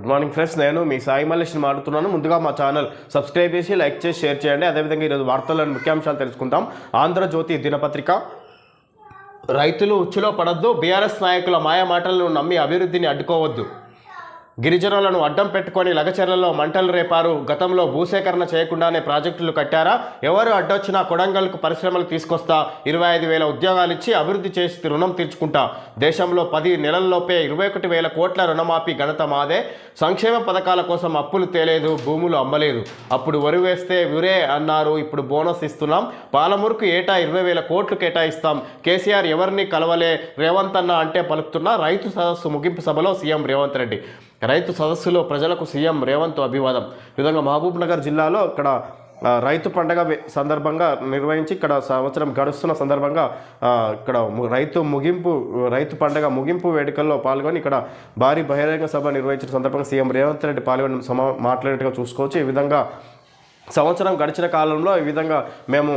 Good morning friends, నేను మీ సాయి మల్లేష్ని మాట్లాడుతున్నాను. ముందుగా మా ఛానల్ సబ్స్క్రైబ్ చేసి లైక్ చేసి షేర్ చేయండి. అదేవిధంగా ఈరోజు వార్తల్లోని ముఖ్యాంశాలు తెలుసుకుందాం. ఆంధ్రజ్యోతి దినపత్రిక, రైతులు ఉచ్చులో పడద్దు, బీఆర్ఎస్ నాయకుల మాయ మాటలను నమ్మి అభివృద్ధిని అడ్డుకోవద్దు. గిరిజనులను అడ్డం పెట్టుకొని లగచర్లలో మంటలు రేపారు. గతంలో భూసేకరణ చేయకుండానే ప్రాజెక్టులు కట్టారా? ఎవరు అడ్డొచ్చినా కొడంగల్కు పరిశ్రమలు తీసుకొస్తా, 25,000 ఉద్యోగాలు ఇచ్చి అభివృద్ధి చేసి రుణం తీర్చుకుంటా. దేశంలో 10 నెలల్లోపే 21,000 కోట్ల రుణమాఫీ ఘనత మాదే. సంక్షేమ పథకాల కోసం అప్పులు తేలేదు, భూములు అమ్మలేదు. అప్పుడు వరి వేస్తే ఉరే అన్నారు, ఇప్పుడు బోనస్ ఇస్తున్నాం. పాలమూరుకు ఏటా 20,000 కోట్లు కేటాయిస్తాం. కేసీఆర్ ఎవరిని కలవలే, రేవంత్ అన్న అంటే పలుకుతున్న రైతు సదస్సు ముగింపు సభలో సీఎం రేవంత్ రెడ్డి. రైతు సదస్సులో ప్రజలకు సీఎం రేవంత్ అభివాదం. ఈ విధంగా మహబూబ్ నగర్ జిల్లాలో ఇక్కడ రైతు పండగ సందర్భంగా నిర్వహించి, ఇక్కడ సంవత్సరం గడుస్తున్న సందర్భంగా ఇక్కడ రైతు పండగ ముగింపు వేడుకల్లో పాల్గొని ఇక్కడ భారీ బహిరంగ సభ నిర్వహించిన సందర్భంగా సీఎం రేవంత్ రెడ్డి పాల్గొని మాట్లాడినట్టుగా చూసుకోవచ్చు. ఈ విధంగా సంవత్సరం గడిచిన కాలంలో ఈ విధంగా మేము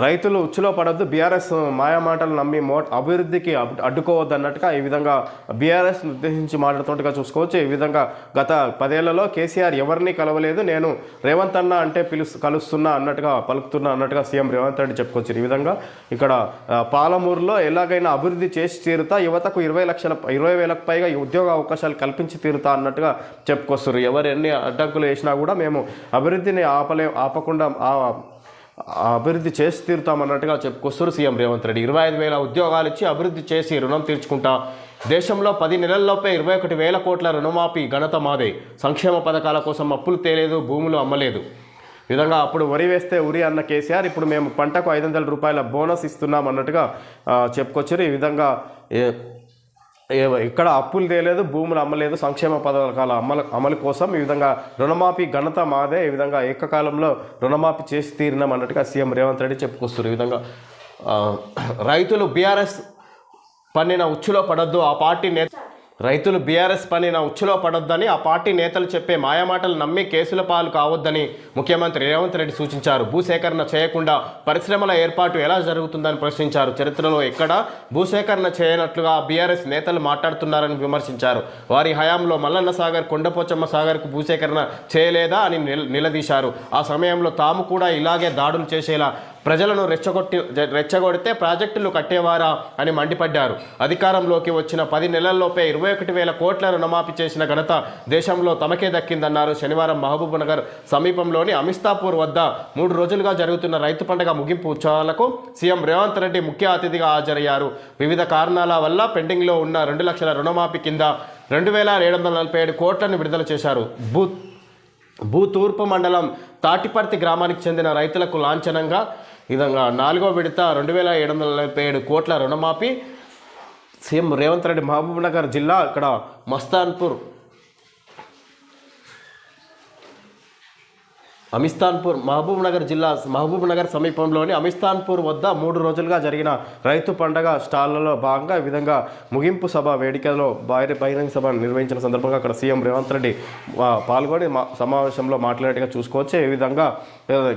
రైతులు ఉచ్చులో పడద్దు, బీఆర్ఎస్ మాయమాటలు నమ్మి అభివృద్ధికి అడ్డుకోవద్దు అన్నట్టుగా ఈ విధంగా బీఆర్ఎస్ ఉద్దేశించి మాట్లాడుతున్నట్టుగా చూసుకోవచ్చు. ఈ విధంగా గత 10 ఏళ్లలో కేసీఆర్ ఎవరిని కలవలేదు, నేను రేవంత్ అన్న అంటే కలుస్తున్నా అన్నట్టుగా సీఎం రేవంత్ రెడ్డి చెప్పుకోవచ్చు. ఈ విధంగా ఇక్కడ పాలమూరులో ఎలాగైనా అభివృద్ధి చేసి తీరుతా, యువతకు 20,000 పైగా ఉద్యోగ అవకాశాలు కల్పించి తీరుతా అన్నట్టుగా చెప్పుకొస్తారు. ఎవరు ఎన్ని అడ్డంకులు వేసినా కూడా మేము అభివృద్ధిని ఆపకుండా అభివృద్ధి చేసి తీరుతామన్నట్టుగా చెప్పుకొస్తారు సీఎం రేవంత్ రెడ్డి. 25,000 ఉద్యోగాలు ఇచ్చి అభివృద్ధి చేసి రుణం తీర్చుకుంటా. దేశంలో 10 నెలల్లోపే 21,000 కోట్ల రుణమాఫీ ఘనత మాదే. సంక్షేమ పథకాల కోసం అప్పులు తేలేదు, భూములు అమ్మలేదు. విధంగా అప్పుడు వరి వేస్తే ఉరి అన్న కేసీఆర్ ఇప్పుడు మేము పంటకు 500 రూపాయల బోనస్ ఇస్తున్నాం అన్నట్టుగా చెప్పుకొచ్చారు. ఈ విధంగా ఇక్కడ అప్పులు తేలేదు, భూములు అమ్మలేదు, సంక్షేమ పథకాల అమలు కోసం ఈ విధంగా రుణమాఫీ ఘనత మాదే. ఈ విధంగా ఏకకాలంలో రుణమాఫీ చేసి తీరినాం అన్నట్టుగా సీఎం రేవంత్ రెడ్డి చెప్పుకొస్తారు. ఈ విధంగా రైతులు బీఆర్ఎస్ పన్నిన ఉచ్చులో పడద్దు, రైతులు బీఆర్ఎస్ పనిన ఉచ్చులో పడొద్దని ఆ పార్టీ నేతలు చెప్పే మాయమాటలు నమ్మి కేసుల పాలు కావద్దని ముఖ్యమంత్రి రేవంత్ రెడ్డి సూచించారు. భూసేకరణ చేయకుండా పరిశ్రమల ఏర్పాటు ఎలా జరుగుతుందని ప్రశ్నించారు. చరిత్రలో ఎక్కడా భూసేకరణ చేయనట్లుగా బీఆర్ఎస్ నేతలు మాట్లాడుతున్నారని విమర్శించారు. వారి హయాంలో మల్లన్న సాగర్, కొండపోచమ్మ సాగర్కు భూసేకరణ చేయలేదా అని నిలదీశారు. ఆ సమయంలో తాము కూడా ఇలాగే దాడులు చేసేలా ప్రజలను రెచ్చగొడితే ప్రాజెక్టులు కట్టేవారా అని మండిపడ్డారు. అధికారంలోకి వచ్చిన 10 నెలల్లోపే 21,000 కోట్ల రుణమాఫీ చేసిన ఘనత దేశంలో తమకే దక్కిందన్నారు. శనివారం మహబూబ్ నగర్ సమీపంలోని అమిస్తాపూర్ వద్ద 3 రోజులుగా జరుగుతున్న రైతు పండుగ ముగింపు ఉత్సవాలకు సీఎం రేవంత్ రెడ్డి ముఖ్య అతిథిగా హాజరయ్యారు. వివిధ కారణాల వల్ల పెండింగ్లో ఉన్న 2 లక్షల రుణమాఫీ కింద 2,747 కోట్లను విడుదల చేశారు. భూతూర్పు మండలం తాటిపర్తి గ్రామానికి చెందిన రైతులకు లాంఛనంగా విధంగా 4వ విడత 2,747 కోట్ల రుణమాఫీ. సీఎం రేవంత్ రెడ్డి మహబూబ్ నగర్ జిల్లా ఇక్కడ మహబూబ్ నగర్ సమీపంలోని అమిస్తాన్పూర్ వద్ద 3 రోజులుగా జరిగిన రైతు పండగ స్టాళ్లలో భాగంగా ఈ విధంగా ముగింపు సభ వేడుకలో బహిరంగ సభ నిర్వహించిన సందర్భంగా అక్కడ సీఎం రేవంత్ రెడ్డి పాల్గొని సమావేశంలో మాట్లాడేట్టుగా చూసుకోవచ్చు. ఈ విధంగా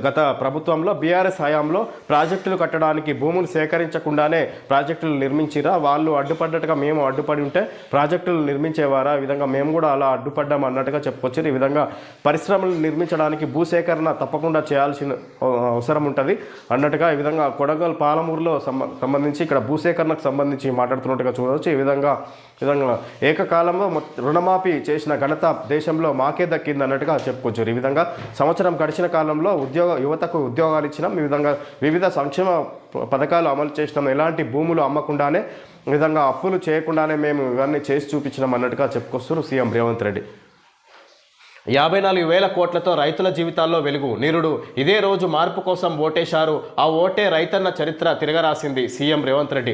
గత ప్రభుత్వంలో బీఆర్ఎస్ హయాంలో ప్రాజెక్టులు కట్టడానికి భూములు సేకరించకుండానే ప్రాజెక్టులు నిర్మించిరా, వాళ్ళు అడ్డుపడ్డట్టుగా మేము అడ్డుపడి ఉంటే ప్రాజెక్టులు నిర్మించేవారా, ఈ విధంగా మేము కూడా అలా అడ్డుపడ్డాం అన్నట్టుగా చెప్పుకొచ్చారు. ఈ విధంగా పరిశ్రమలు నిర్మించడానికి భూసేకరణ తప్పకుండా చేయాల్సిన అవసరం ఉంటుంది అన్నట్టుగా ఈ విధంగా కొడంగల్ పాలమూరులో సంబంధించి ఇక్కడ భూసేకరణకు సంబంధించి మాట్లాడుతున్నట్టుగా చూడవచ్చు. ఈ విధంగా ఏకకాలంలో రుణమాఫీ చేసిన ఘనత దేశంలో మాకే దక్కింది అన్నట్టుగా చెప్పుకోవచ్చు. ఈ విధంగా సంవత్సరం గడిచిన కాలంలో యువతకు ఉద్యోగాలు ఇచ్చినాం, ఈ విధంగా వివిధ సంక్షేమ పథకాలు అమలు చేసినాం, ఎలాంటి భూములు అమ్మకుండానే ఈ విధంగా అప్పులు చేయకుండానే మేము ఇవన్నీ చేసి చూపించినాం అన్నట్టుగా చెప్పుకొస్తారు సీఎం రేవంత్ రెడ్డి. 54,000 కోట్లతో రైతుల జీవితాల్లో వెలుగు. నిరుడు ఇదే రోజు మార్పు కోసం ఓటేశారు, ఆ ఓటే రైతన్న చరిత్ర తిరగరాసింది సీఎం రేవంత్ రెడ్డి.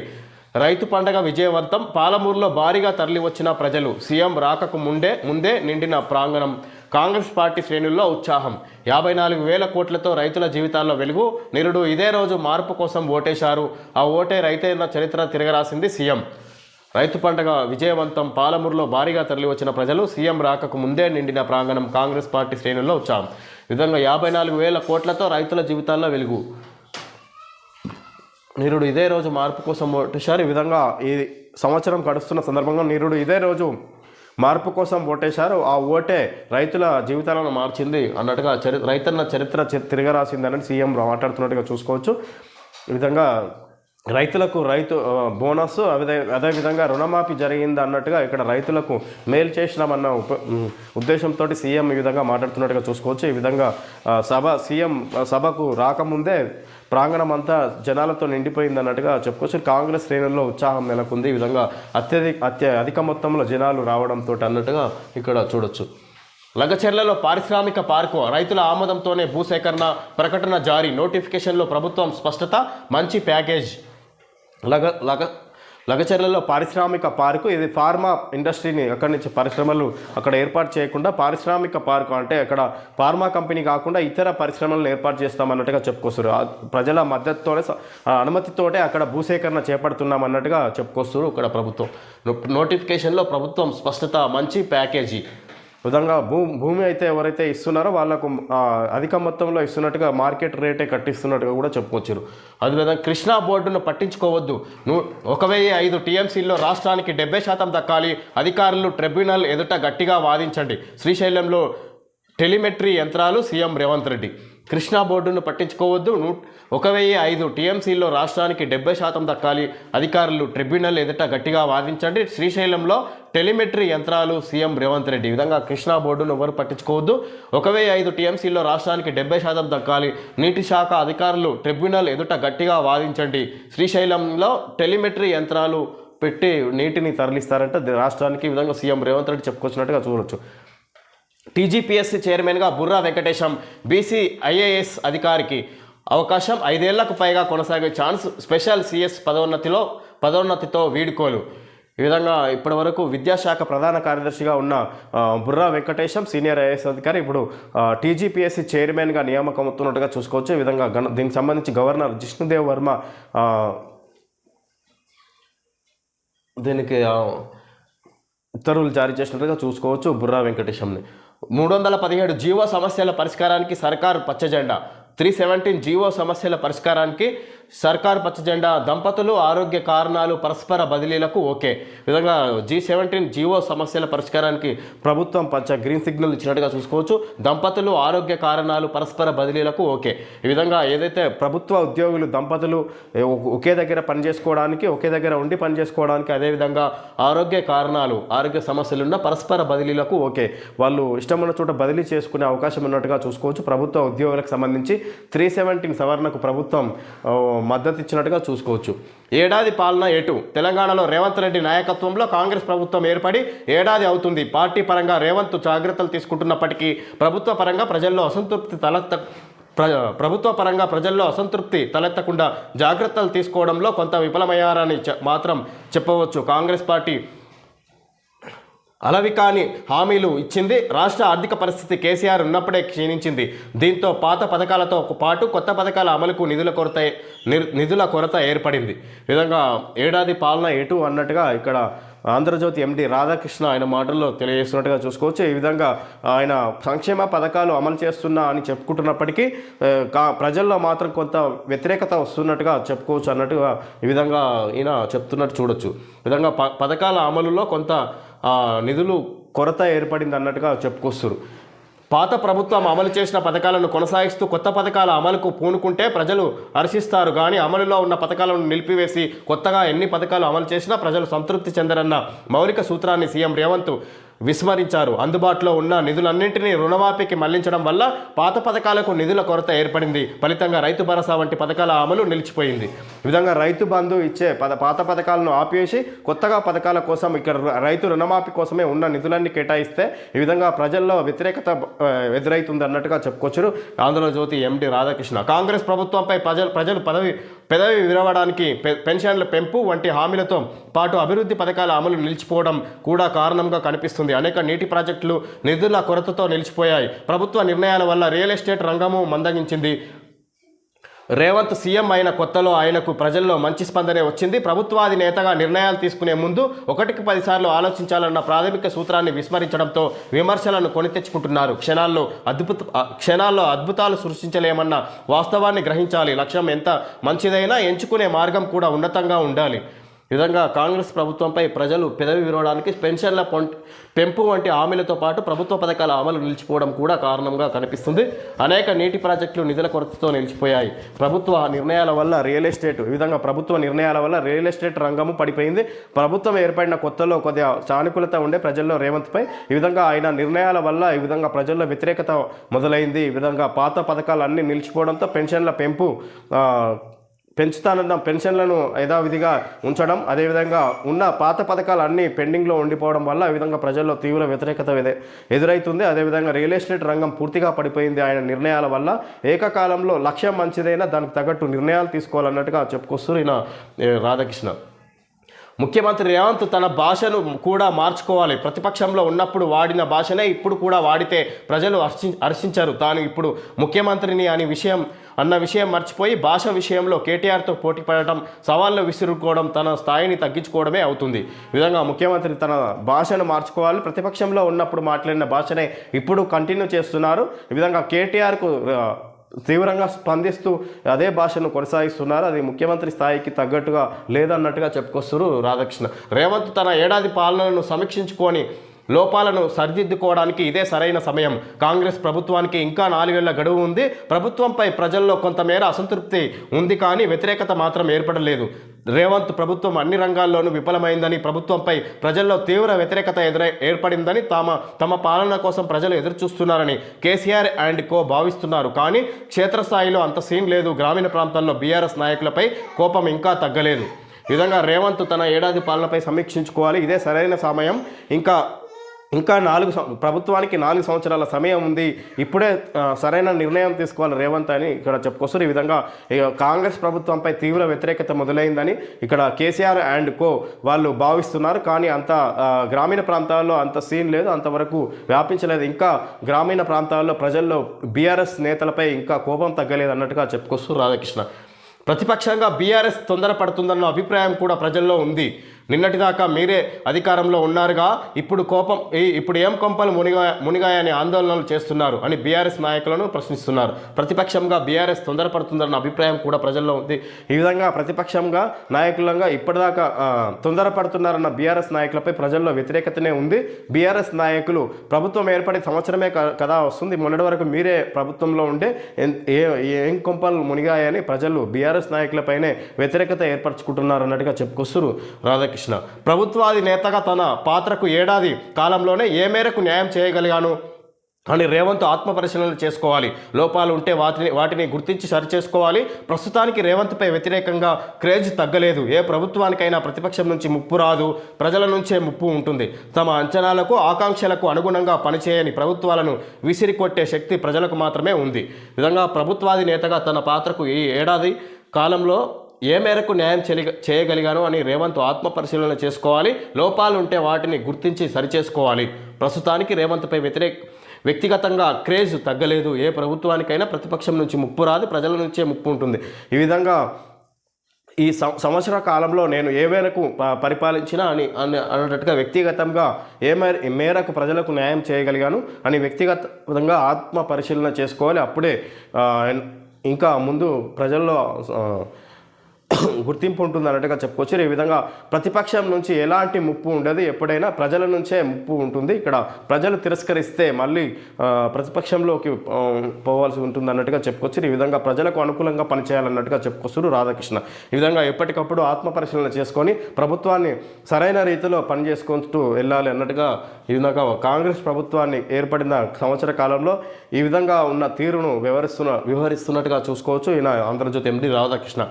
రైతు పండగ విజయవంతం, పాలమూరులో భారీగా తరలివచ్చిన ప్రజలు. సీఎం రాకకు ముందే నిండిన ప్రాంగణం. కాంగ్రెస్ పార్టీ శ్రేణుల్లో ఉత్సాహం. 54,000 కోట్లతో రైతుల జీవితాల్లో వెలుగు. నిరుడు ఇదే రోజు మార్పు కోసం ఓటేశారు, ఆ ఓటే రైతన్న చరిత్ర తిరగరాసింది సీఎం. రైతు పండుగ విజయవంతం, పాలమూరులో భారీగా తరలివచ్చిన ప్రజలు. సీఎం రాకకు ముందే నిండిన ప్రాంగణం. కాంగ్రెస్ పార్టీ శ్రేణుల్లో ఉత్సాహం. విధంగా 54,000 కోట్లతో రైతుల జీవితాల్లో వెలుగు. నిరుడు ఇదే రోజు మార్పు కోసం ఓటేశారు. ఈ విధంగా ఈ సంవత్సరం గడుస్తున్న సందర్భంగా నిరుడు ఇదే రోజు మార్పు కోసం ఓటేశారు, ఆ ఓటే రైతుల జీవితాలను మార్చింది అన్నట్టుగా రైతన్న చరిత్ర తిరగరాసిందని సీఎం మాట్లాడుతున్నట్టుగా చూసుకోవచ్చు. ఈ విధంగా రైతులకు బోనస్ అదేవిధంగా రుణమాఫీ జరిగింది అన్నట్టుగా ఇక్కడ రైతులకు మేలు చేసినామన్న ఉద్దేశంతో సీఎం ఈ విధంగా మాట్లాడుతున్నట్టుగా చూసుకోవచ్చు. ఈ విధంగా సీఎం సభకు రాకముందే ప్రాంగణం అంతా జనాలతో నిండిపోయింది అన్నట్టుగా చెప్పుకోవచ్చు. కాంగ్రెస్ శ్రేణుల్లో ఉత్సాహం నెలకొంది. ఈ విధంగా అధిక మొత్తంలో జనాలు రావడంతో అన్నట్టుగా ఇక్కడ చూడొచ్చు. లగచెర్లలో పారిశ్రామిక పార్కు రైతుల ఆమోదంతోనే భూసేకరణ ప్రకటన జారీ, నోటిఫికేషన్లో ప్రభుత్వం స్పష్టత, మంచి ప్యాకేజ్. లగచెర్లలో పారిశ్రామిక పార్కు, ఇది ఫార్మా ఇండస్ట్రీని అక్కడి నుంచి పరిశ్రమలు అక్కడ ఏర్పాటు చేయకుండా పారిశ్రామిక పార్కు అంటే అక్కడ ఫార్మా కంపెనీ కాకుండా ఇతర పరిశ్రమలను ఏర్పాటు చేస్తామన్నట్టుగా చెప్పుకొస్తారు. ప్రజల మద్దతుతోనే అనుమతితోటే అక్కడ భూసేకరణ చేపడుతున్నామన్నట్టుగా చెప్పుకొస్తారు. ఇక్కడ ప్రభుత్వం నోటిఫికేషన్లో ప్రభుత్వం స్పష్టత, మంచి ప్యాకేజీ. విధంగా భూమి అయితే ఎవరైతే ఇస్తున్నారో వాళ్ళకు అధిక మొత్తంలో ఇస్తున్నట్టుగా మార్కెట్ రేటే కట్టిస్తున్నట్టుగా కూడా చెప్పుకొచ్చారు. అదేవిధంగా కృష్ణా బోర్డును పట్టించుకోవద్దు, 1005 టీఎంసీల్లో రాష్ట్రానికి 70% దక్కాలి, అధికారులు ట్రిబ్యునల్ ఎదుట గట్టిగా వాదించండి. శ్రీశైలంలో టెలిమెట్రీ యంత్రాలు, సీఎం రేవంత్ రెడ్డి. కృష్ణా బోర్డును పట్టించుకోవద్దు, 1005 టీఎంసీల్లో రాష్ట్రానికి 70% దక్కాలి, అధికారులు ట్రిబ్యునల్ ఎదుట గట్టిగా వాదించండి. శ్రీశైలంలో టెలిమెట్రీ యంత్రాలు, సీఎం రేవంత్ రెడ్డి. ఈ విధంగా కృష్ణా బోర్డును ఎవరు పట్టించుకోవద్దు, 1005 టీఎంసీల్లో రాష్ట్రానికి 70% దక్కాలి, నీటి శాఖ అధికారులు ట్రిబ్యునల్ ఎదుట గట్టిగా వాదించండి. శ్రీశైలంలో టెలిమెట్రీ యంత్రాలు పెట్టి నీటిని తరలిస్తారంటే రాష్ట్రానికి. ఈ విధంగా సీఎం రేవంత్ రెడ్డి చెప్పుకొచ్చినట్టుగా చూడవచ్చు. టీజీపీఎస్సీ చైర్మన్గా బుర్రా వెంకటేశం, బీసీ ఐఏఎస్ అధికారికి అవకాశం, 5 ఏళ్లకు పైగా కొనసాగే ఛాన్స్, స్పెషల్ సిఎస్ పదోన్నతితో వీడుకోలు. ఈ విధంగా ఇప్పటి వరకు విద్యాశాఖ ప్రధాన కార్యదర్శిగా ఉన్న బుర్రా వెంకటేశం సీనియర్ ఐఏఎస్ అధికారి ఇప్పుడు టీజీపీఎస్సీ చైర్మన్గా నియామకం అవుతున్నట్టుగా చూసుకోవచ్చు. ఈ విధంగా దీనికి సంబంధించి గవర్నర్ జిష్ణుదేవ్ వర్మ దీనికి ఉత్తర్వులు జారీ చేసినట్టుగా చూసుకోవచ్చు. బుర్రా వెంకటేశంని 317 జీవో సమస్యల పరిష్కారానికి సర్కారు పచ్చజెండా, 317 జీవో సమస్యల పరిష్కారానికి సర్కారు పచ్చజెండా. దంపతులు ఆరోగ్య కారణాలు పరస్పర బదిలీలకు ఓకే. విధంగా G17 జీవో సమస్యల పరిష్కారానికి ప్రభుత్వం గ్రీన్ సిగ్నల్ ఇచ్చినట్టుగా చూసుకోవచ్చు. దంపతులు ఆరోగ్య కారణాలు పరస్పర బదిలీలకు ఓకే. ఈ విధంగా ఏదైతే ప్రభుత్వ ఉద్యోగులు దంపతులు ఒకే దగ్గర పనిచేసుకోవడానికి, ఒకే దగ్గర ఉండి పనిచేసుకోవడానికి, అదేవిధంగా ఆరోగ్య కారణాలు, ఆరోగ్య సమస్యలున్న పరస్పర బదిలీలకు ఓకే. వాళ్ళు ఇష్టమున్న చోట బదిలీ చేసుకునే అవకాశం ఉన్నట్టుగా చూసుకోవచ్చు. ప్రభుత్వ ఉద్యోగులకు సంబంధించి 317 సవరణకు ప్రభుత్వం మద్దతు ఇచ్చినట్టుగా చూసుకోవచ్చు. ఏడాది పాలన ఎటు, తెలంగాణలో రేవంత్ రెడ్డి నాయకత్వంలో కాంగ్రెస్ ప్రభుత్వం ఏర్పడి ఏడాది అవుతుంది. పార్టీ పరంగా రేవంత్ జాగ్రత్తలు తీసుకుంటున్నప్పటికీ ప్రభుత్వ పరంగా ప్రజల్లో అసంతృప్తి తలెత్తకుండా జాగ్రత్తలు తీసుకోవడంలో కొంత విఫలమయ్యారని మాత్రం చెప్పవచ్చు. కాంగ్రెస్ పార్టీ అలవికాని హామీలు ఇచ్చింది. రాష్ట్ర ఆర్థిక పరిస్థితి కేసీఆర్ ఉన్నప్పుడే క్షీణించింది. దీంతో పాత పథకాలతో పాటు కొత్త పథకాల అమలుకు నిధుల కొరత ఏర్పడింది. ఈ విధంగా ఏడాది పాలన ఎటు అన్నట్టుగా ఇక్కడ ఆంధ్రజ్యోతి ఎండి రాధాకృష్ణ ఆయన మాటల్లో తెలియజేస్తున్నట్టుగా చూసుకోవచ్చు. ఈ విధంగా ఆయన సంక్షేమ పథకాలు అమలు చేస్తున్నా అని చెప్పుకుంటున్నప్పటికీ ప్రజల్లో మాత్రం కొంత వ్యతిరేకత వస్తున్నట్టుగా చెప్పుకోవచ్చు అన్నట్టుగా ఈ విధంగా ఈయన చెప్తున్నట్టు చూడొచ్చు. ఈ విధంగా పథకాల అమలులో కొంత నిధులు కొరత ఏర్పడింది అన్నట్టుగా చెప్పుకొస్తారు. పాత ప్రభుత్వం అమలు చేసిన పథకాలను కొనసాగిస్తూ కొత్త పథకాల అమలుకు పూనుకుంటే ప్రజలు హర్షిస్తారు. కానీ అమలులో ఉన్న పథకాలను నిలిపివేసి కొత్తగా ఎన్ని పథకాలు అమలు చేసినా ప్రజలు సంతృప్తి చెందరన్న మౌలిక సూత్రాన్ని సీఎం రేవంత్ విస్మరించారు. అందుబాటులో ఉన్న నిధులన్నింటినీ రుణమాఫీకి మళ్లించడం వల్ల పాత పథకాలకు నిధుల కొరత ఏర్పడింది. ఫలితంగా రైతు భరోసా వంటి పథకాల అమలు నిలిచిపోయింది. ఈ విధంగా రైతు బంధు ఇచ్చే పాత పథకాలను ఆపేసి కొత్తగా పథకాల కోసం ఇక్కడ రైతు రుణమాఫీ కోసమే ఉన్న నిధులన్నీ కేటాయిస్తే ఈ విధంగా ప్రజల్లో వ్యతిరేకత ఎదురైతుంది అన్నట్టుగా చెప్పుకొచ్చారు ఆంధ్రజ్యోతి ఎండి రాధాకృష్ణ. కాంగ్రెస్ ప్రభుత్వంపై ప్రజలు పెదవి విరవడానికి పెన్షన్ల పెంపు వంటి హామీలతో పాటు అభివృద్ధి పథకాల అమలు నిలిచిపోవడం కూడా కారణంగా కనిపిస్తుంది. అనేక నీటి ప్రాజెక్టులు నిధుల కొరతతో నిలిచిపోయాయి. ప్రభుత్వ నిర్ణయాల వల్ల రియల్ ఎస్టేట్ రంగము మందగించింది. రేవంత్ సీఎం అయిన కొత్తలో ఆయనకు ప్రజల్లో మంచి స్పందనే వచ్చింది. ప్రభుత్వాది నేతగా నిర్ణయాలు తీసుకునే ముందు 1కి 10 సార్లు ఆలోచించాలన్న ప్రాథమిక సూత్రాన్ని విస్మరించడంతో విమర్శలను కొని తెచ్చుకుంటున్నారు. క్షణాల్లో అద్భుతాలు సృష్టించలేమన్న వాస్తవాన్ని గ్రహించాలి. లక్ష్యం ఎంత మంచిదైనా ఎంచుకునే మార్గం కూడా ఉన్నతంగా ఉండాలి. ఈ విధంగా కాంగ్రెస్ ప్రభుత్వంపై ప్రజలు పెదవి విరవడానికి పెన్షన్ల పెంపు వంటి హామీలతో పాటు ప్రభుత్వ పథకాల అమలు నిలిచిపోవడం కూడా కారణంగా కనిపిస్తుంది. అనేక నీటి ప్రాజెక్టులు నిధుల కొరతతో నిలిచిపోయాయి. ప్రభుత్వ నిర్ణయాల వల్ల రియల్ ఎస్టేట్ రంగము పడిపోయింది. ప్రభుత్వం ఏర్పడిన కొత్తలో కొద్దిగా సానుకూలత ఉండే ప్రజల్లో రేవంత్పై. ఈ విధంగా ఆయన నిర్ణయాల వల్ల ఈ విధంగా ప్రజల్లో వ్యతిరేకత మొదలైంది. ఈ విధంగా పాత పథకాలన్నీ నిలిచిపోవడంతో పెన్షన్ల పెంచుతానన్న పెన్షన్లను యథావిధిగా ఉంచడం, అదేవిధంగా ఉన్న పాత పథకాలు అన్నీ పెండింగ్లో ఉండిపోవడం వల్ల ఈ విధంగా ప్రజల్లో తీవ్ర వ్యతిరేకత ఎదురవుతుంది. అదేవిధంగా రియల్ ఎస్టేట్ రంగం పూర్తిగా పడిపోయింది ఆయన నిర్ణయాల వల్ల. ఏకకాలంలో లక్ష్యం మంచిదైనా దానికి తగ్గట్టు నిర్ణయాలు తీసుకోవాలన్నట్టుగా చెప్పుకొస్తారు ఈయన రాధాకృష్ణ. ముఖ్యమంత్రి రేవంత్ తన భాషను కూడా మార్చుకోవాలి. ప్రతిపక్షంలో ఉన్నప్పుడు వాడిన భాషనే ఇప్పుడు కూడా వాడితే ప్రజలు హర్షించారు. తాను ఇప్పుడు ముఖ్యమంత్రిని అన్న విషయం మర్చిపోయి భాష విషయంలో కేటీఆర్తో పోటీ పడటం, సవాళ్ళు విసురుకోవడం తన స్థాయిని తగ్గించుకోవడమే అవుతుంది. ఈ విధంగా ముఖ్యమంత్రి తన భాషను మార్చుకోవాలి. ప్రతిపక్షంలో ఉన్నప్పుడు మాట్లాడిన భాషనే ఇప్పుడు కంటిన్యూ చేస్తున్నారు. ఈ విధంగా కేటీఆర్కు తీవ్రంగా స్పందిస్తూ అదే భాషను కొనసాగిస్తున్నారు. అది ముఖ్యమంత్రి స్థాయికి తగ్గట్టుగా లేదన్నట్టుగా చెప్పుకొస్తారు రాధాకృష్ణ. రేవంత్ తన ఏడాది పాలనను సమీక్షించుకొని లోపాలను సరిదిద్దుకోవడానికి ఇదే సరైన సమయం. కాంగ్రెస్ ప్రభుత్వానికి ఇంకా 4 ఏళ్ల గడువు ఉంది. ప్రభుత్వంపై ప్రజల్లో కొంతమేర అసంతృప్తి ఉంది, కానీ వ్యతిరేకత మాత్రం ఏర్పడలేదు. రేవంత్ ప్రభుత్వం అన్ని రంగాల్లోనూ విఫలమైందని, ప్రభుత్వంపై ప్రజల్లో తీవ్ర వ్యతిరేకత ఏర్పడిందని, తమ పాలన కోసం ప్రజలు ఎదురుచూస్తున్నారని కేసీఆర్ అండ్ కో భావిస్తున్నారు. కానీ క్షేత్రస్థాయిలో అంత సీన్ లేదు. గ్రామీణ ప్రాంతాల్లో బీఆర్ఎస్ నాయకులపై కోపం ఇంకా తగ్గలేదు. ఈ విధంగా రేవంత్ తన ఏడాది పాలనపై సమీక్షించుకోవాలి. ఇదే సరైన సమయం. ఇంకా ప్రభుత్వానికి 4 సంవత్సరాల సమయం ఉంది. ఇప్పుడే సరైన నిర్ణయం తీసుకోవాలి రేవంత్ అని ఇక్కడ చెప్పుకొస్తారు. ఈ విధంగా కాంగ్రెస్ ప్రభుత్వంపై తీవ్ర వ్యతిరేకత మొదలైందని ఇక్కడ కేసీఆర్ అండ్ కో వాళ్ళు భావిస్తున్నారు. కానీ అంత గ్రామీణ ప్రాంతాల్లో అంత సీన్ లేదు, అంతవరకు వ్యాపించలేదు. ఇంకా గ్రామీణ ప్రాంతాల్లో ప్రజల్లో బీఆర్ఎస్ నేతలపై ఇంకా కోపం తగ్గలేదు అన్నట్టుగా చెప్పుకొస్తారు రాధాకృష్ణ. ప్రతిపక్షంగా బీఆర్ఎస్ తొందరపడుతుందన్న అభిప్రాయం కూడా ప్రజల్లో ఉంది. నిన్నటిదాకా మీరే అధికారంలో ఉన్నారుగా, ఇప్పుడు ఏం కొంపలు మునిగాయని ఆందోళనలు చేస్తున్నారు అని బీఆర్ఎస్ నాయకులను ప్రశ్నిస్తున్నారు. ప్రతిపక్షంగా బీఆర్ఎస్ తొందరపడుతుందన్న అభిప్రాయం కూడా ప్రజల్లో ఉంది. ఈ విధంగా ప్రతిపక్షంగా నాయకులంగా ఇప్పటిదాకా తొందరపడుతున్నారన్న బీఆర్ఎస్ నాయకులపై ప్రజల్లో వ్యతిరేకతనే ఉంది. బీఆర్ఎస్ నాయకులు ప్రభుత్వం ఏర్పడి సంవత్సరమే కదా వస్తుంది, మొన్నటి వరకు మీరే ప్రభుత్వంలో ఉండే ఏం కొంపలు మునిగాయని ప్రజలు బీఆర్ఎస్ నాయకులపైనే వ్యతిరేకత ఏర్పరచుకుంటున్నారు అన్నట్టుగా చెప్పుకొస్తారు రాధాకృష్ణ. ప్రభుత్వాది నేతగా తన పాత్రకు ఏడాది కాలంలోనే ఏ మేరకు న్యాయం చేయగలిగాను అని రేవంత్ ఆత్మపరిశీలన చేసుకోవాలి. లోపాలు ఉంటే వాటిని గుర్తించి సరిచేసుకోవాలి. ప్రస్తుతానికి రేవంత్పై వ్యతిరేకంగా క్రేజ్ తగ్గలేదు. ఏ ప్రభుత్వానికైనా ప్రతిపక్షం నుంచి ముప్పు రాదు, ప్రజల నుంచే ముప్పు ఉంటుంది. తమ అంచనాలకు ఆకాంక్షలకు అనుగుణంగా పనిచేయని ప్రభుత్వాలను విసిరికొట్టే శక్తి ప్రజలకు మాత్రమే ఉంది. విధంగా ప్రభుత్వాది నేతగా తన పాత్రకు ఈ ఏడాది కాలంలో ఏ మేరకు న్యాయం చేయగలిగాను అని రేవంత్ ఆత్మపరిశీలన చేసుకోవాలి. లోపాలు ఉంటే వాటిని గుర్తించి సరిచేసుకోవాలి. ప్రస్తుతానికి రేవంత్పై వ్యక్తిగతంగా క్రేజ్ తగ్గలేదు. ఏ ప్రభుత్వానికైనా ప్రతిపక్షం నుంచి ముప్పు రాదు, ప్రజల నుంచే ముప్పు ఉంటుంది. ఈ విధంగా ఈ సంవత్సర కాలంలో నేను ఏ మేరకు పరిపాలించినా అన్నట్టుగా వ్యక్తిగతంగా మేరకు ప్రజలకు న్యాయం చేయగలిగాను అని వ్యక్తిగతంగా ఆత్మ పరిశీలన చేసుకోవాలి. అప్పుడే ఇంకా ముందు ప్రజల్లో గుర్తింపు ఉంటుంది అన్నట్టుగా చెప్పుకోవచ్చు. ఈ విధంగా ప్రతిపక్షం నుంచి ఎలాంటి ముప్పు ఉండదు, ఎప్పుడైనా ప్రజల నుంచే ముప్పు ఉంటుంది. ఇక్కడ ప్రజలు తిరస్కరిస్తే మళ్ళీ ప్రతిపక్షంలోకి పోవాల్సి ఉంటుంది అన్నట్టుగా చెప్పుకోవచ్చు. ఈ విధంగా ప్రజలకు అనుకూలంగా పనిచేయాలన్నట్టుగా చెప్పుకొస్తారు రాధాకృష్ణ. ఈ విధంగా ఎప్పటికప్పుడు ఆత్మపరిశీలన చేసుకొని ప్రభుత్వాన్ని సరైన రీతిలో పనిచేసుకుంటూ వెళ్ళాలి అన్నట్టుగా ఈ విధంగా కాంగ్రెస్ ప్రభుత్వాన్ని ఏర్పడిన సంవత్సర కాలంలో ఈ విధంగా ఉన్న తీరును వివరిస్తున్నట్టుగా చూసుకోవచ్చు ఈయన ఆంధ్రజ్యోతి ఎండి రాధాకృష్ణ.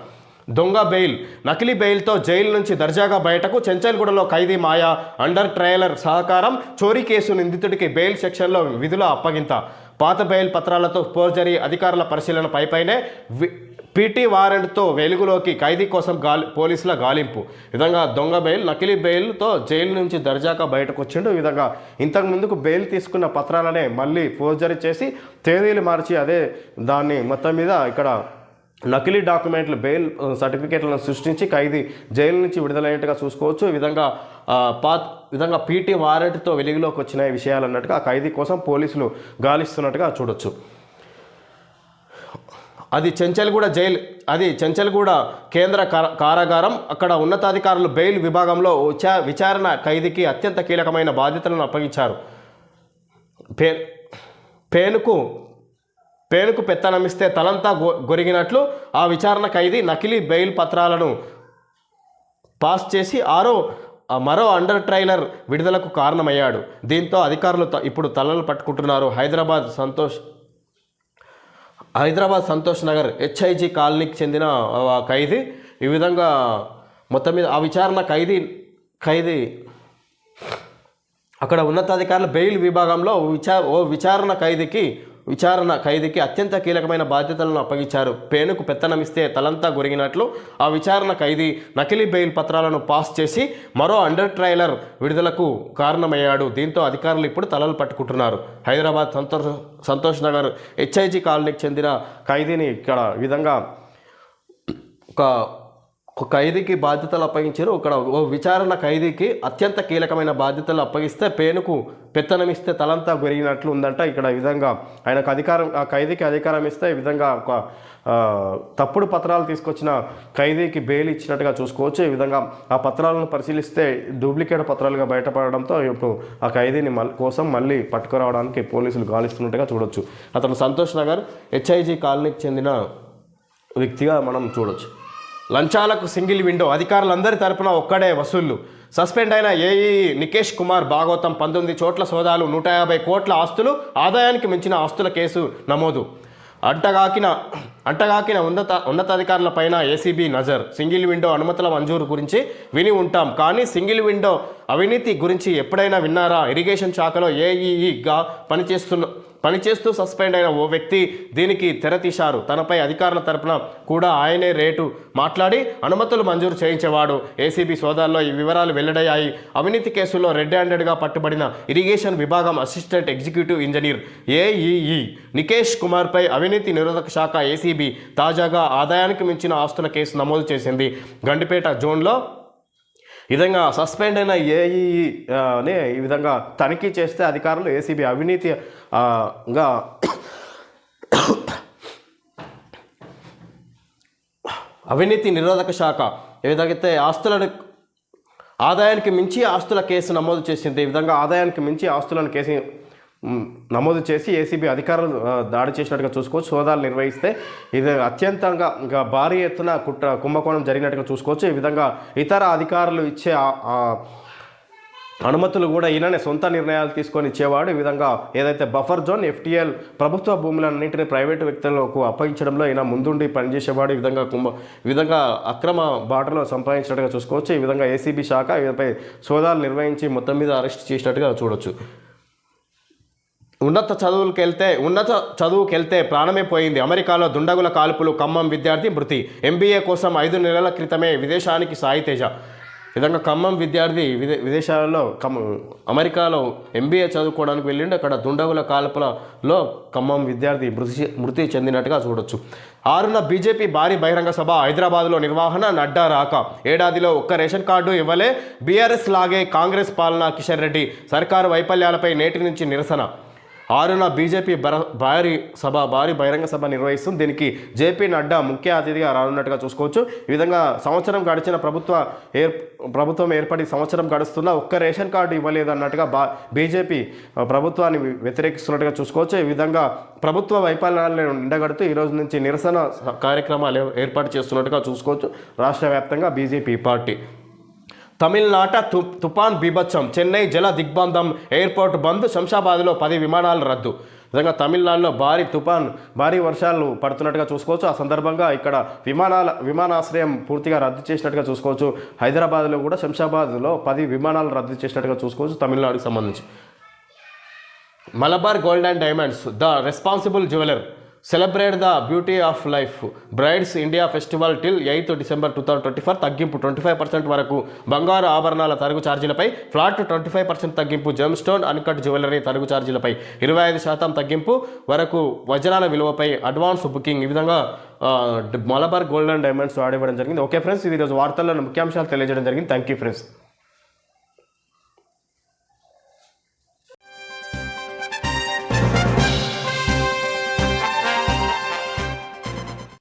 దొంగ బెయిల్, నకిలీ బెయిల్తో జైలు నుంచి దర్జాగా బయటకు. చెంచల్గూడలో ఖైదీ మాయా, అండర్ ట్రయలర్ సహకారం. చోరీ కేసు నిందితుడికి బెయిల్ సెక్షన్లో విధుల అప్పగింత. పాత బెయిల్ పత్రాలతో ఫోర్జరీ, అధికారుల పరిశీలన పైనే పీటీ వారెంట్తో వెలుగులోకి. ఖైదీ కోసం పోలీసుల గాలింపు. విధంగా దొంగ బెయిల్, నకిలీ బెయిల్తో జైలు నుంచి దర్జాగా బయటకు వచ్చిండు. ఈ విధంగా ఇంతకు ముందుకు బెయిల్ తీసుకున్న పత్రాలనే మళ్ళీ ఫోర్జరీ చేసి తేదీలు మార్చి అదే దాన్ని మొత్తం మీద ఇక్కడ నకిలీ డాక్యుమెంట్లు, బెయిల్ సర్టిఫికేట్లను సృష్టించి ఖైదీ జైలు నుంచి విడుదలైనట్టుగా చూసుకోవచ్చు. ఈ విధంగా పీటీ వారెంట్తో వెలుగులోకి వచ్చిన విషయాలు అన్నట్టుగా ఆ ఖైదీ కోసం పోలీసులు గాలిస్తున్నట్టుగా చూడొచ్చు. అది చెంచల్గూడ జైలు, అది చెంచల్గూడ కేంద్ర కారాగారం. అక్కడ ఉన్నతాధికారులు బెయిల్ విభాగంలో విచారణ ఖైదీకి అత్యంత కీలకమైన బాధ్యతలను అప్పగించారు. పేనుకు పెత్తనమిస్తే తలంతా గొరిగినట్లు ఆ విచారణ ఖైదీ నకిలీ బెయిల్ పత్రాలను పాస్ చేసి మరో అండర్ ట్రైలర్ విడుదలకు కారణమయ్యాడు. దీంతో అధికారులు ఇప్పుడు తలలు పట్టుకుంటున్నారు. హైదరాబాద్ సంతోష్ నగర్ హెచ్ఐజీ కాలనీకి చెందిన ఖైదీ. ఈ విధంగా మొత్తం మీద ఆ విచారణ ఖైదీ అక్కడ ఉన్నతాధికారుల బెయిల్ విభాగంలో విచారణ ఖైదీకి అత్యంత కీలకమైన బాధ్యతలను అప్పగించారు. పేనుకు పెత్తనమిస్తే తలంతా గొరిగినట్లు ఆ విచారణ ఖైదీ నకిలీ బెయిల్ పత్రాలను పాస్ చేసి మరో అండర్ ట్రైలర్ విడుదలకు కారణమయ్యాడు. దీంతో అధికారులు ఇప్పుడు తలలు పట్టుకుంటున్నారు. హైదరాబాద్ సంతోష్ నగర్ హెచ్ఐజీ కాలనీకి చెందిన ఖైదీని ఇక్కడ విధంగా ఒక ఖైదీకి బాధ్యతలు అప్పగించారు. ఇక్కడ ఓ విచారణ ఖైదీకి అత్యంత కీలకమైన బాధ్యతలు అప్పగిస్తే పేనుకు పెత్తనమిస్తే తలంతా గొరిగినట్లు ఉందంట. ఇక్కడ ఈ విధంగా ఆయనకు ఆ ఖైదీకి అధికారం ఇస్తే ఈ విధంగా ఒక తప్పుడు పత్రాలు తీసుకొచ్చిన ఖైదీకి బెయిల్ ఇచ్చినట్టుగా చూసుకోవచ్చు. ఈ విధంగా ఆ పత్రాలను పరిశీలిస్తే డూప్లికేట్ పత్రాలుగా బయటపడడంతో ఇప్పుడు ఆ ఖైదీని కోసం మళ్ళీ పట్టుకురావడానికి పోలీసులు గాలిస్తున్నట్టుగా చూడొచ్చు. అతను సంతోష్ నగర్ హెచ్ఐజీ కాలనీకి చెందిన వ్యక్తిగా మనం చూడొచ్చు. లంచాలకు సింగిల్ విండో, అధికారులందరి తరపున ఒక్కడే వసూళ్లు. సస్పెండ్ అయిన ఏఈ నికేష్ కుమార్ భాగవతం 19 చోట్ల సోదాలు, 150 కోట్ల ఆస్తులు, ఆదాయానికి మించిన ఆస్తుల కేసు నమోదు. అంటగాకిన ఉన్నతాధికారులపైన ఏసీబీ నజర్. సింగిల్ విండో అనుమతుల మంజూరు గురించి విని ఉంటాం, కానీ సింగిల్ విండో అవినీతి గురించి ఎప్పుడైనా విన్నారా? ఇరిగేషన్ శాఖలో ఏఈఈగా పనిచేస్తూ సస్పెండ్ అయిన ఓ వ్యక్తి దీనికి తెరతీశారు. తనపై అధికారుల తరపున కూడా ఆయనే రేటు మాట్లాడి అనుమతులు మంజూరు చేయించేవాడు. ఏసీబీ సోదాల్లో ఈ వివరాలు వెల్లడయ్యాయి. అవినీతి కేసుల్లో రెడ్ హ్యాండెడ్గా పట్టుబడిన ఇరిగేషన్ విభాగం assistant executive engineer AEE Nikesh కుమార్పై అవినీతి నిరోధక శాఖ ఏసీబీ తాజాగా ఆదాయానికి మించిన ఆస్తుల కేసు నమోదు చేసింది. గండిపేట జోన్లో ఈ విధంగా సస్పెండ్ అయిన ఏఈని ఈ విధంగా తనిఖీ చేస్తే అధికారులు ఏసీబీ అవినీతి నిరోధక శాఖ ఏ విధంగా ఆదాయానికి మించి ఆస్తుల కేసు నమోదు చేసింది. ఈ విధంగా ఆదాయానికి మించి ఆస్తులను కేసు నమోదు చేసి ఏసీబీ అధికారులు దాడి చేసినట్టుగా చూసుకోవచ్చు. సోదాలు నిర్వహిస్తే ఇది అత్యంతంగా భారీ ఎత్తున కుంభకోణం జరిగినట్టుగా చూసుకోవచ్చు. ఈ విధంగా ఇతర అధికారులు ఇచ్చే అనుమతులు కూడా ఈయననే సొంత నిర్ణయాలు తీసుకొని ఇచ్చేవాడు. ఈ విధంగా ఏదైతే బఫర్ జోన్ FTL ప్రభుత్వ భూములన్నింటినీ ప్రైవేటు వ్యక్తులకు అప్పగించడంలో ఈయన ముందుండి పనిచేసేవాడు. ఈ విధంగా అక్రమ బాటలో సంపాదించినట్టుగా చూసుకోవచ్చు. ఈ విధంగా ఏసీబీ శాఖ వీరిపై సోదాలు నిర్వహించి మొత్తం మీద అరెస్ట్ చేసినట్టుగా చూడొచ్చు. ఉన్నత చదువుకెళ్తే ప్రాణమే పోయింది. అమెరికాలో దుండగుల కాల్పులు, ఖమ్మం విద్యార్థి మృతి. MBA కోసం 5 నెలల క్రితమే విదేశానికి సాయితేజ. విధంగా ఖమ్మం విద్యార్థి విదేశాలలో అమెరికాలో MBA చదువుకోవడానికి వెళ్ళిండు. అక్కడ దుండగుల కాల్పులలో ఖమ్మం విద్యార్థి మృతి చెందినట్టుగా చూడొచ్చు. 6న బీజేపీ భారీ బహిరంగ సభ హైదరాబాద్లో నిర్వహణ. నడ్డా రాక. ఏడాదిలో ఒక్క రేషన్ కార్డు ఇవ్వలే. బీఆర్ఎస్ లాగే కాంగ్రెస్ పాలన. కిషన్ రెడ్డి సర్కారు వైఫల్యాలపై నేటి నుంచి నిరసన. 6న బీజేపీ భారీ బహిరంగ సభ నిర్వహిస్తుంది. దీనికి జేపీ నడ్డా ముఖ్య అతిథిగా రానున్నట్టుగా చూసుకోవచ్చు. ఈ విధంగా సంవత్సరం గడిచిన ప్రభుత్వం ఏర్పడి సంవత్సరం గడుస్తున్నా ఒక్క రేషన్ కార్డు ఇవ్వలేదు అన్నట్టుగా బీజేపీ ప్రభుత్వాన్ని వ్యతిరేకిస్తున్నట్టుగా చూసుకోవచ్చు. ఈ విధంగా ప్రభుత్వ వైఫల్యాలను ఎండగడుతూ ఈరోజు నుంచి నిరసన కార్యక్రమాలు ఏర్పాటు చేస్తున్నట్టుగా చూసుకోవచ్చు రాష్ట్ర వ్యాప్తంగా బీజేపీ పార్టీ. తమిళనాట తుఫాన్ బీభత్సం. చెన్నై జల దిగ్బంధం. ఎయిర్పోర్ట్ బంద్. శంషాబాద్లో 10 విమానాలు రద్దు. విధంగా తమిళనాడులో భారీ వర్షాలు పడుతున్నట్టుగా చూసుకోవచ్చు. ఆ సందర్భంగా ఇక్కడ విమానాశ్రయం పూర్తిగా రద్దు చేసినట్టుగా చూసుకోవచ్చు. హైదరాబాద్లో కూడా శంషాబాద్లో 10 విమానాలు రద్దు చేసినట్టుగా చూసుకోవచ్చు తమిళనాడుకి సంబంధించి. Malabar gold and diamonds the responsible jeweller celebrate the beauty of life brides India festival till 8th December 2024. తగ్గింపు 25% వరకు. బంగారు ఆభరణాల తరుగు ఛార్జీలపై ఫ్లాట్ 25% తగ్గింపు. జెమ్ స్టోన్ అన్కట్ జ్యువెలరీ తరుగు ఛార్జీలపై 25% తగ్గింపు వరకు. వజ్రాల విలువపై అడ్వాన్స్ బుకింగ్. ఈ విధంగా మలబార్ గోల్డ్ అండ్ డైమండ్స్ వాడివ్వడం జరిగింది. ఓకే ఫ్రెండ్స్, ఇది ఈరోజు వార్తల్లో ముఖ్యాంశాలు తెలియజేయడం జరిగింది. Thank you friends.